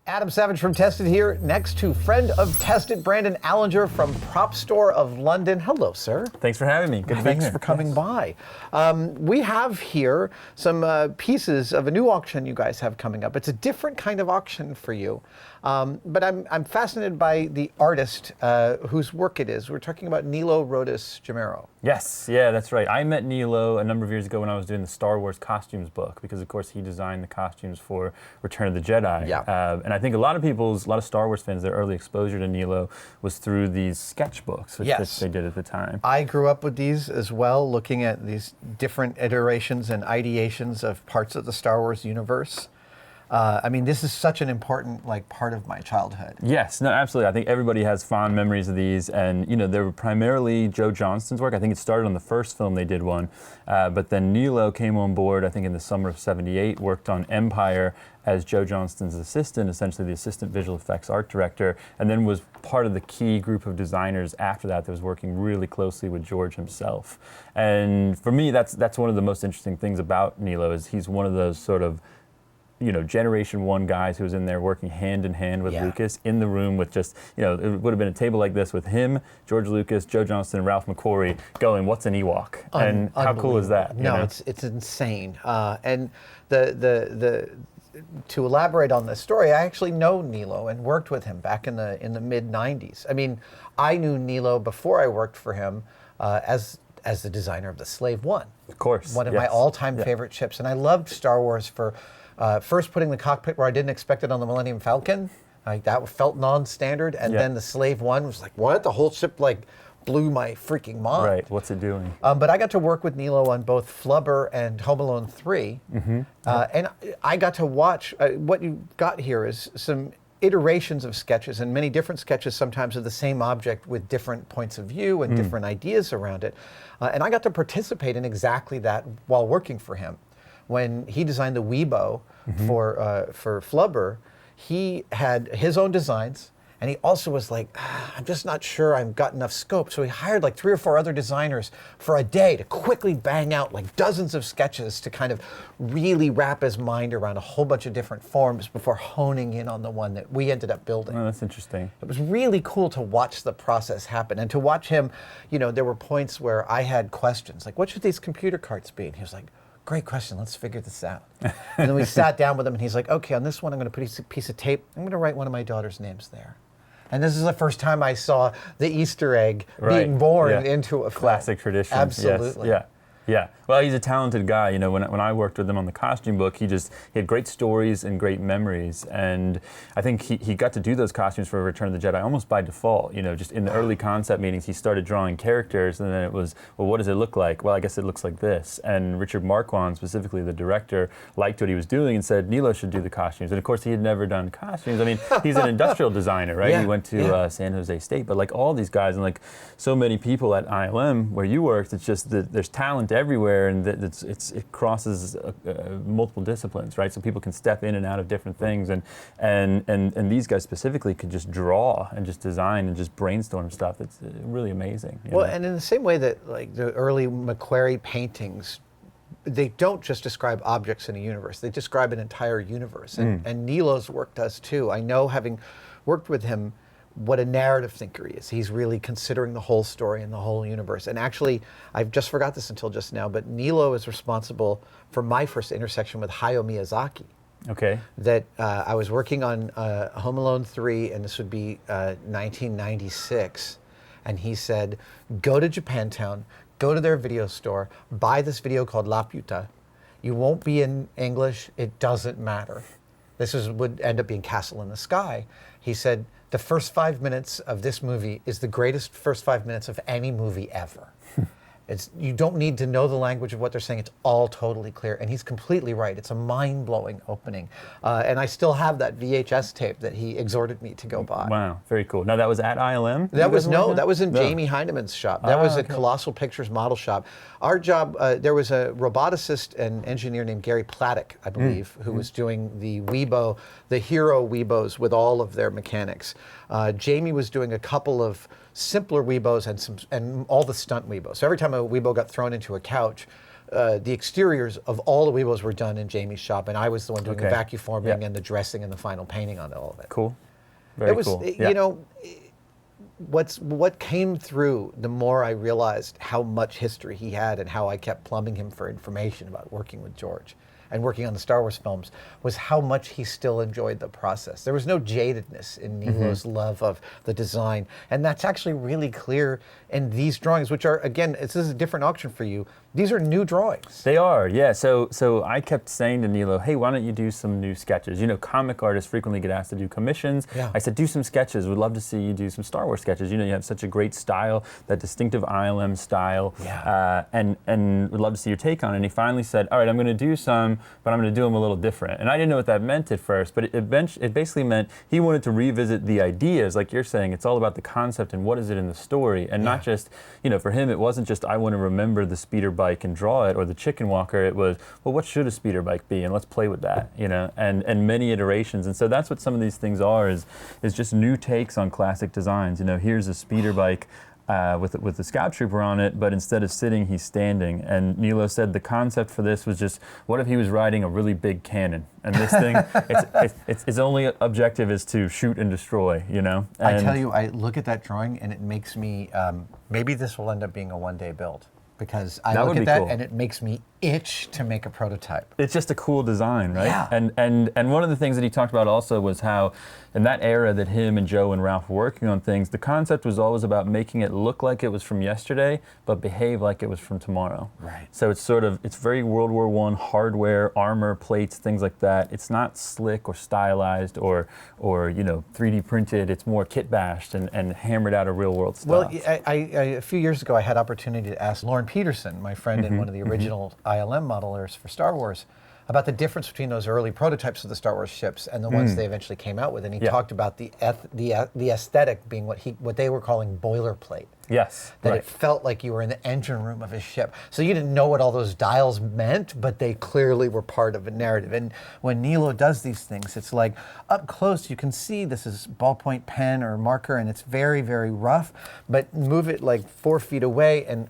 Adam Savage from Tested here, next to friend of Tested, Brandon Allinger from Prop Store of London. Hello, sir. Thanks for having me. Good to be here. Thanks for coming by. We have here some pieces of a new auction you guys have coming up. It's a different kind of auction for you, but I'm fascinated by the artist whose work it is. We're talking about Nilo Rodis-Jamero. Yes, yeah, that's right. I met Nilo a number of years ago when I was doing the Star Wars costumes book, because of course he designed the costumes for Return of the Jedi. Yeah. And I think a lot of Star Wars fans, their early exposure to Nilo was through these sketchbooks, which they did at the time. I grew up with these as well, looking at these different iterations and ideations of parts of the Star Wars universe. I mean, this is such an important part of my childhood. Yes, no, absolutely. I think everybody has fond memories of these, and they were primarily Joe Johnston's work. I think it started on the first film they did one, but then Nilo came on board, I think in the summer of '78, worked on Empire as Joe Johnston's assistant, essentially the assistant visual effects art director, and then was part of the key group of designers after that was working really closely with George himself. And for me, that's one of the most interesting things about Nilo, is he's one of those sort of Generation 1 guys who was in there working hand in hand with Lucas in the room with just, it would have been a table like this with him, George Lucas, Joe Johnston, and Ralph McQuarrie going, what's an Ewok? And how cool is that? No, it's insane. And to elaborate on this story, I actually know Nilo and worked with him back in the mid-90s. I mean, I knew Nilo before I worked for him as the designer of the Slave One. Of course. One of my all-time favorite ships. And I loved Star Wars for first putting the cockpit where I didn't expect it on the Millennium Falcon. That felt non-standard. And then the Slave One was like, what? The whole ship blew my freaking mind. Right, what's it doing? But I got to work with Nilo on both Flubber and Home Alone 3. Mm-hmm. And I got to watch, what you got here is some iterations of sketches, and many different sketches sometimes of the same object with different points of view and different ideas around it. And I got to participate in exactly that while working for him. When he designed the Weibo for Flubber, he had his own designs, and he also was like, I'm just not sure I've got enough scope. So he hired 3 or 4 other designers for a day to quickly bang out dozens of sketches to kind of really wrap his mind around a whole bunch of different forms before honing in on the one that we ended up building. Oh, that's interesting. It was really cool to watch the process happen, and to watch him, there were points where I had questions, like, what should these computer cards be? And he was like, great question, let's figure this out. And then we sat down with him, and he's like, okay, on this one I'm going to put a piece of tape, I'm going to write one of my daughter's names there. And this is the first time I saw the Easter egg being born into a film. Classic tradition. Absolutely. Yes. Yeah. Well, he's a talented guy. When I worked with him on the costume book, he had great stories and great memories. And I think he got to do those costumes for Return of the Jedi almost by default. Just in the early concept meetings, he started drawing characters, and then it was, well, what does it look like? Well, I guess it looks like this. And Richard Marquand, specifically the director, liked what he was doing and said Nilo should do the costumes. And of course, he had never done costumes. I mean, he's an industrial designer, right? He went to San Jose State, but all these guys and so many people at ILM where you worked, it's just that there's talent everywhere, and it crosses multiple disciplines, right? So people can step in and out of different things, and these guys specifically could just draw and just design and just brainstorm stuff. It's really amazing. Well, and in the same way that the early McQuarrie paintings, they don't just describe objects in a universe; they describe an entire universe, and Nilo's work does too. I know, having worked with him, what a narrative thinker he is. He's really considering the whole story and the whole universe. And actually, I just forgot this until just now, but Nilo is responsible for my first intersection with Hayao Miyazaki. Okay. That I was working on Home Alone 3, and this would be 1996. And he said, go to Japantown, go to their video store, buy this video called La Puta. You won't be in English, it doesn't matter. Would end up being Castle in the Sky. He said, the first 5 minutes of this movie is the greatest first 5 minutes of any movie ever. You don't need to know the language of what they're saying. It's all totally clear. And he's completely right. It's a mind-blowing opening. And I still have that VHS tape that he exhorted me to go buy. Wow, very cool. Now, that was at ILM? That was in Jamie Heinemann's shop. That was at Colossal Pictures Model Shop. Our job, there was a roboticist and engineer named Gary Plattick, I believe, who was doing the Weibo, the Hero Weibos with all of their mechanics. Jamie was doing a couple of simpler Weibos and all the stunt Weibos. So every time a Weibo got thrown into a couch, the exteriors of all the Weebles were done in Jamie's shop, and I was the one doing the vacuforming and the dressing and the final painting on all of it. Cool. Very cool. You know, what came through, the more I realized how much history he had and how I kept plumbing him for information about working with George and working on the Star Wars films, was how much he still enjoyed the process. There was no jadedness in Nilo's love of the design, and that's actually really clear in these drawings, which are, again, this is a different auction for you. These are new drawings. They are, yeah. So I kept saying to Nilo, hey, why don't you do some new sketches? You know, comic artists frequently get asked to do commissions. Yeah. I said, do some sketches. We'd love to see you do some Star Wars sketches. You know, you have such a great style, that distinctive ILM style, and we'd love to see your take on it. And he finally said, all right, I'm going to do some, but I'm going to do them a little different. And I didn't know what that meant at first, but it basically meant he wanted to revisit the ideas, like you're saying. It's all about the concept and what is it in the story, and not just, you know, for him, it wasn't just, I want to remember the speeder bike and draw it, or the chicken walker. It was, well, what should a speeder bike be, and let's play with that, you know, and many iterations. And so that's what some of these things are, is just new takes on classic designs. You know, here's a speeder bike with the scout trooper on it, but instead of sitting, he's standing. And Nilo said the concept for this was just, what if he was riding a really big cannon? And this thing, its only objective is to shoot and destroy, you know? And I tell you, I look at that drawing and it makes me, maybe this will end up being a one-day build, because I look at that and it makes me itch to make a prototype. It's just a cool design, right? Yeah. And one of the things that he talked about also was how, in that era that him and Joe and Ralph were working on things, the concept was always about making it look like it was from yesterday, but behave like it was from tomorrow. Right. So it's very World War I hardware, armor, plates, things like that. It's not slick or stylized or you know, 3D printed. It's more kit bashed and hammered out of real world stuff. Well, a few years ago, I had opportunity to ask Lauren Peterson, my friend and one of the original ILM modelers for Star Wars, about the difference between those early prototypes of the Star Wars ships and the ones they eventually came out with. And he talked about the aesthetic being what they were calling boilerplate. Yes. That it felt like you were in the engine room of a ship. So you didn't know what all those dials meant, but they clearly were part of a narrative. And when Nilo does these things, it's like up close you can see this is ballpoint pen or marker, and it's very, very rough, but move it like 4 feet away and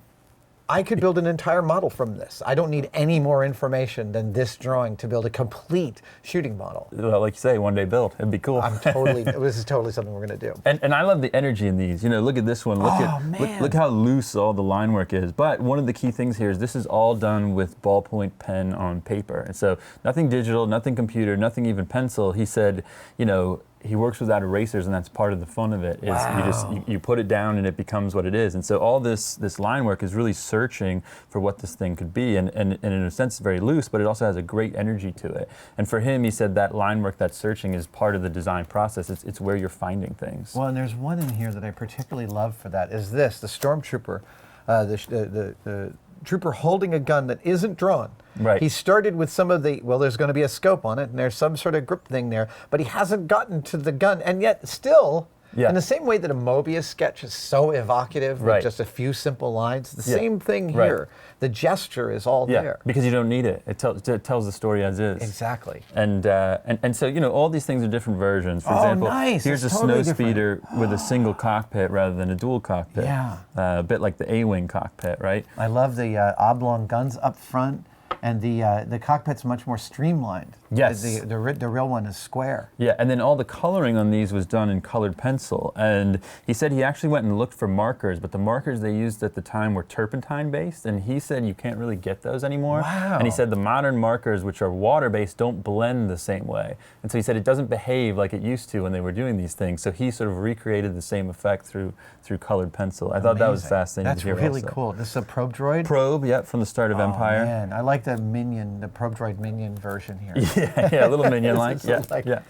I could build an entire model from this. I don't need any more information than this drawing to build a complete shooting model. Well, like you say, one day build. It'd be cool. This is totally something we're going to do. And I love the energy in these. You know, look at this one. Look how loose all the line work is. But one of the key things here is this is all done with ballpoint pen on paper. And so nothing digital, nothing computer, nothing even pencil. He said, you know, he works without erasers, and that's part of the fun of it. Is you put it down and it becomes what it is. And so all this line work is really searching for what this thing could be, and in a sense it's very loose, but it also has a great energy to it. And for him, he said that line work, that searching, is part of the design process. It's where you're finding things. Well, and there's one in here that I particularly love for that, is this, the stormtrooper, the trooper holding a gun that isn't drawn. Right. He started with some of the, well, there's going to be a scope on it, and there's some sort of grip thing there, but he hasn't gotten to the gun, and yet still, in the same way that a Mobius sketch is so evocative with just a few simple lines, the same thing here. The gesture is all there. Because you don't need it. It tells the story as is. Exactly. And so, you know, all these things are different versions. For example, here's a snow speeder with a single cockpit rather than a dual cockpit. Yeah. A bit like the A-Wing cockpit, right? I love the oblong guns up front. And the cockpit's much more streamlined. Yes. The real one is square. Yeah, and then all the coloring on these was done in colored pencil. And he said he actually went and looked for markers, but the markers they used at the time were turpentine-based, and he said you can't really get those anymore. Wow. And he said the modern markers, which are water-based, don't blend the same way. And so he said it doesn't behave like it used to when they were doing these things. So he sort of recreated the same effect through colored pencil. I thought that was fascinating to hear. That's really also. cool. This is a probe droid? Probe, yep, from the start of Empire. Man, I like the minion, the probe droid minion version here. Yeah, a little minion-like. Yeah.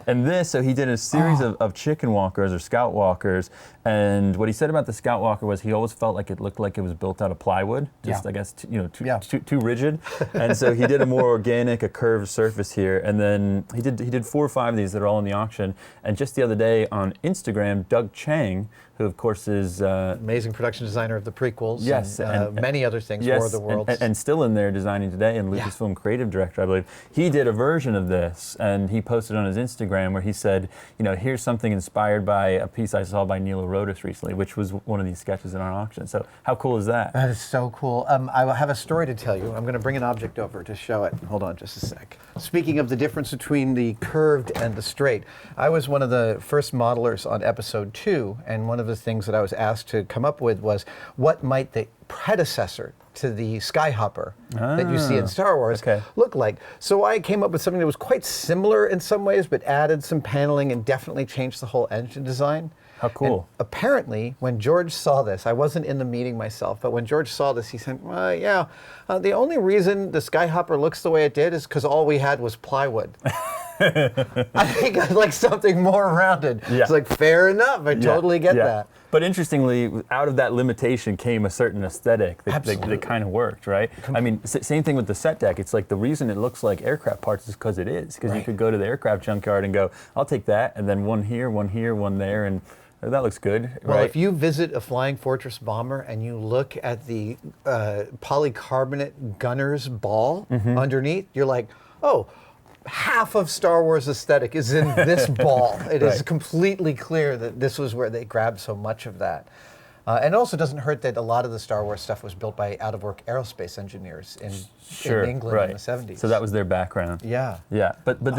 And this, so he did a series of chicken walkers or scout walkers, and what he said about the scout walker was he always felt like it looked like it was built out of plywood, just I guess too rigid, and so he did a more organic, a curved surface here, and then he did 4 or 5 of these that are all in the auction. And just the other day on Instagram, Doug Chang, who of course is amazing production designer of the prequels. Yes, and many other things. Yes, War of the Worlds, and still in there designing today, and Lucasfilm creative director, I believe. He did a version of this, and he posted on his Instagram where he said, here's something inspired by a piece I saw by Nilo Rodis recently, which was one of these sketches in our auction. So how cool is that? That is so cool. I will have a story to tell you. I'm going to bring an object over to show it. Hold on just a sec. Speaking of the difference between the curved and the straight, I was one of the first modelers on episode 2, and one of the things that I was asked to come up with was what might the predecessor to the Skyhopper that you see in Star Wars look like. So I came up with something that was quite similar in some ways, but added some paneling and definitely changed the whole engine design. How cool. And apparently, when George saw this, I wasn't in the meeting myself, but when George saw this, he said, the only reason the Skyhopper looks the way it did is because all we had was plywood. I think I'd like something more rounded. Yeah. It's like, fair enough, I totally get that. But interestingly, out of that limitation came a certain aesthetic that kind of worked, right? I mean, same thing with the set deck. It's like the reason it looks like aircraft parts is because it is. Because you could go to the aircraft junkyard and go, I'll take that, and then one here, one there, and that looks good, Well, right? if you visit a Flying Fortress bomber and you look at the polycarbonate gunner's ball underneath, you're like, oh, half of Star Wars aesthetic is in this ball. It is completely clear that this was where they grabbed so much of that. And it also doesn't hurt that a lot of the Star Wars stuff was built by out-of-work aerospace engineers in England in the 70s. So that was their background. Yeah. Yeah,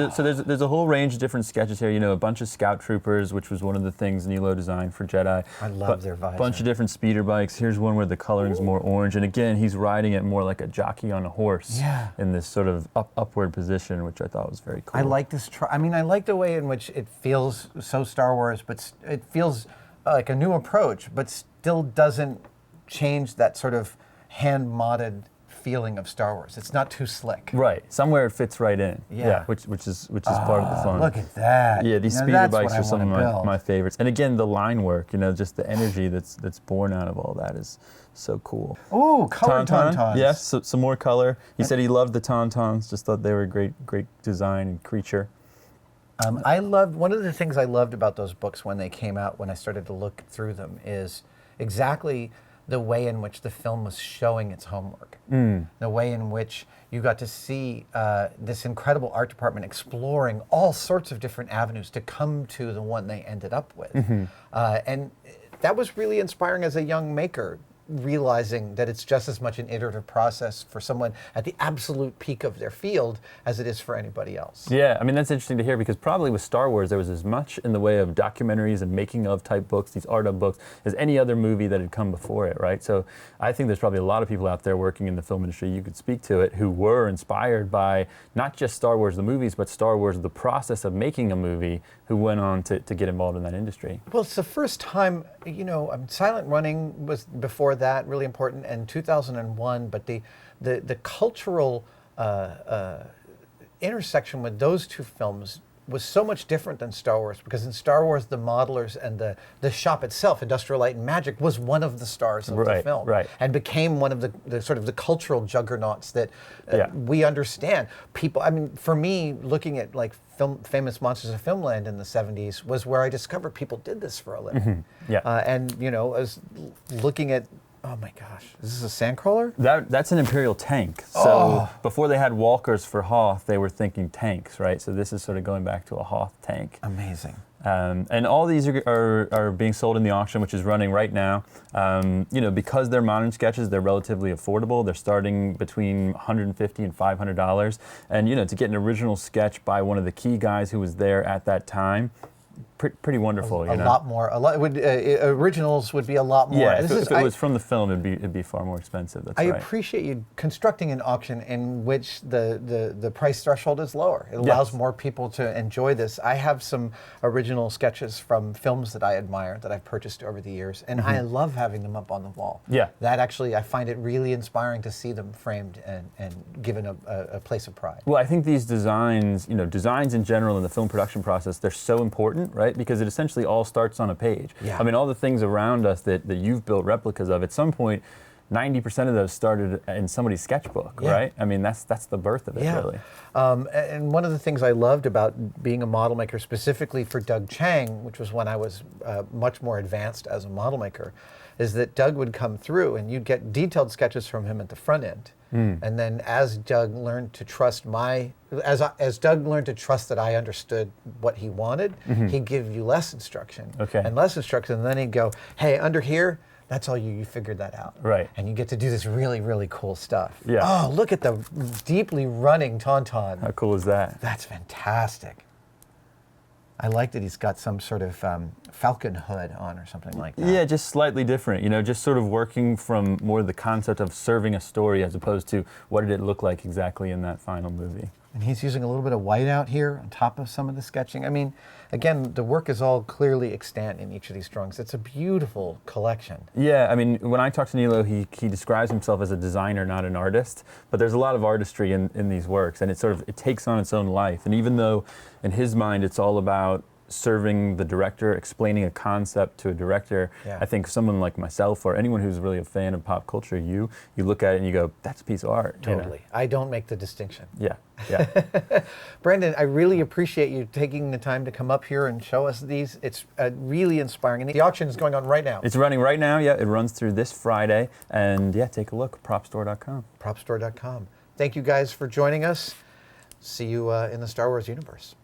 so there's a whole range of different sketches here. A bunch of scout troopers, which was one of the things Nilo designed for Jedi. I love their visor. A bunch of different speeder bikes. Here's one where the coloring is more orange, and again, he's riding it more like a jockey on a horse in this sort of upward position, which I thought was very cool. I like this. I like the way in which it feels so Star Wars, but it feels like a new approach, but still doesn't change that sort of hand-modded feeling of Star Wars. It's not too slick. Right. Somewhere it fits right in. Yeah. Which is part of the fun. Look at that. Yeah, these speeder bikes are some of my favorites. And again, the line work, just the energy that's born out of all that is so cool. Ooh, colored Tauntauns. Yes, so some more color. He said he loved the Tauntauns, just thought they were great design and creature. One of the things I loved about those books when they came out, when I started to look through them, is exactly the way in which the film was showing its homework. The way in which you got to see this incredible art department exploring all sorts of different avenues to come to the one they ended up with. And that was really inspiring as a young maker, realizing that it's just as much an iterative process for someone at the absolute peak of their field as it is for anybody else. Yeah, I mean, that's interesting to hear, because probably with Star Wars, there was as much in the way of documentaries and making of type books, these art of books, as any other movie that had come before it, right? So I think there's probably a lot of people out there working in the film industry, you could speak to it, who were inspired by not just Star Wars the movies, but Star Wars the process of making a movie, who went on to get involved in that industry. Well, it's the first time, Silent Running was before that, really important, and 2001, but the cultural intersection with those two films was so much different than Star Wars, because in Star Wars, the modelers and the shop itself, Industrial Light and Magic, was one of the stars of the film, and became one of the sort of the cultural juggernauts that we understand. People, for me, looking at like famous monsters of Filmland in the 70s was where I discovered people did this for a living. And I was looking at, oh my gosh, is this a sandcrawler? That's an Imperial tank. So before they had walkers for Hoth, they were thinking tanks, right? So this is sort of going back to a Hoth tank. Amazing. And all these are being sold in the auction, which is running right now. Because they're modern sketches, they're relatively affordable. They're starting between $150 and $500. And to get an original sketch by one of the key guys who was there at that time, pretty wonderful. Originals would be a lot more. Yeah, if it was from the film, it'd be far more expensive. That's right. I appreciate you constructing an auction in which the price threshold is lower. It allows more people to enjoy this. I have some original sketches from films that I admire that I've purchased over the years, and I love having them up on the wall. Yeah. That actually, I find it really inspiring to see them framed and given a place of pride. Well, I think these designs, designs in general in the film production process, they're so important, right? Because it essentially all starts on a page. Yeah. I mean, all the things around us that you've built replicas of, at some point, 90% of those started in somebody's sketchbook, right? I mean, that's the birth of it, really. And one of the things I loved about being a model maker, specifically for Doug Chang, which was when I was much more advanced as a model maker, is that Doug would come through and you'd get detailed sketches from him at the front end. And then as Doug learned to trust as Doug learned to trust that I understood what he wanted, he'd give you less instruction and less instruction. And then he'd go, hey, under here, that's all you figured that out. Right. And you get to do this really, really cool stuff. Yeah. Oh, look at the deeply running Tauntaun. How cool is that? That's fantastic. I like that he's got some sort of falcon hood on or something like that. Yeah, just slightly different, you know, just sort of working from more the concept of serving a story as opposed to what did it look like exactly in that final movie. And he's using a little bit of white out here on top of some of the sketching. I mean, again, the work is all clearly extant in each of these drawings. It's a beautiful collection. Yeah, I mean, when I talk to Nilo, he describes himself as a designer, not an artist. But there's a lot of artistry in these works, and it takes on its own life. And even though in his mind it's all about serving the director, explaining a concept to a director, I think someone like myself or anyone who's really a fan of pop culture, you look at it and you go, that's a piece of art. Totally. You know? I don't make the distinction. Yeah. Brandon, I really appreciate you taking the time to come up here and show us these. It's really inspiring. And the auction is going on right now. It's running right now, it runs through this Friday. And take a look, propstore.com. Propstore.com. Thank you guys for joining us. See you in the Star Wars universe.